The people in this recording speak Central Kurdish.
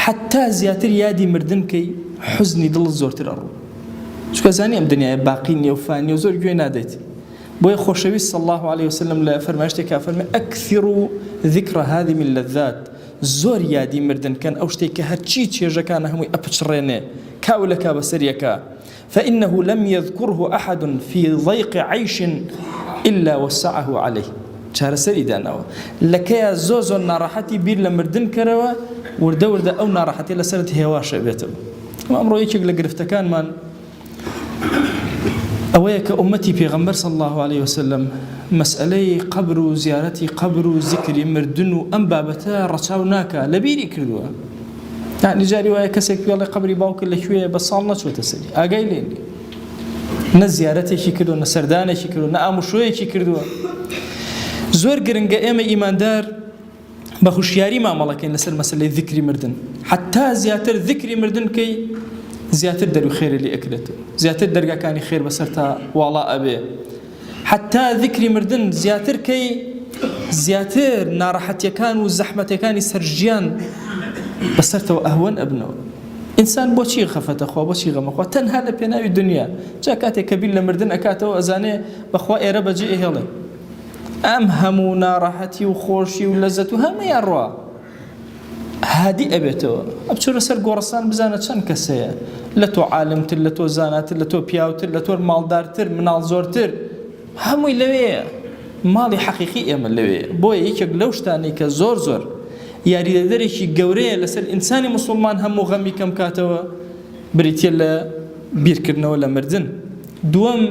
حتى زیاتر یادی مردن کەی حزنی دڵ زۆرتر ئەڕوو چونکە زانی ئەم دنیای باقی نییە و فانیە و زۆر گوێ نادەیت بۆیە خۆشەویست صلى الله عليه وسلم لە فەرمایشتێکا فەرمێ ئەکثروا ذکر هذه من اللذات زۆر یادی مردن کەن ئەو شتێک کە هەرچی چێژەکانە هەمووی ئەپچڕێنێ کاولەکا بەسەریەکە فإنه لم يذكره أحد في ضيق عيش إلا وسعه عليه چارەسەری داناوە لەکەیە زۆ ناڕەحەتی بیر لە مردن کەرەوە وردە ئەو ناڕەحەتی لەسەرت هێواشە بێتەوە ئەمڕۆ یەکێک لە گرفتەکانمان ئەوەیە کە ئومەتی پێغەمبەر صلى الله عليه وسلم مەسئلەی قبر و زیارەتی قبر و ذکری مردن و ئەم بابەتە ڕەچاو ناکە لەبیری کردووە یعنی جاری وایە کەسێک پێڵێ قبری باوکە لەکوێیە بە ساڵ نەچۆتە سەری ئاگای لێ نە زیارەتێکی کردووە نە سەردانێکی کردووە نە ئاموشۆیەکی کردووە زۆر گرنگە ئێمە ئیماندار بە خوشیاری مامەڵەکەین لەسەر مەسەلەی ذکری مردن حتا زیاتر ذکری مردن کەی زیاتر دەرو خێرە لێ ئەکرێتەوە زیاتر دەرگاکانی خێر بەسەر تا واڵا ئەبێ حتا ذکری مردن زیاتر کەی زیاتر ناڕەحەتیەکان و زەحمەتەکانی سەرژیان بەسەرتەوە ئەهوەن ئەبنەوە ئینسان بۆچی خەفەتە خوا بۆچی غەمەخوا تەنها لە پێناوی دنیا جا کاتێک کە بیر لە مردن ئەکاتەوە ئەزانێ بەخوا ئێرە بەجێ ئێهێڵێ ئەم هەموو ناڕەحەتی و خۆشی و لەزەت و هەموویان ڕوا هادی ئەبێتەوە ئەبچۆرە سەر گۆڕستان بزانە چەند کەسەیە لە تۆ عالمتر لە تۆ زاناتر لە تۆ پیاوتر لە تۆ ماڵدارتر مناڵ زۆرتر هەمووی لەوەیە ماڵی حەقیقی ئێمە لەوەیە بۆیە یەکێک لەو شتانەی کە زۆر یاریدەدەرێکی گەورەیە لەسەر ئینسانی مسلمان هەموو غەمی کەم کاتەوە بریتە لە بیرکردنەوە لە مردن دووەم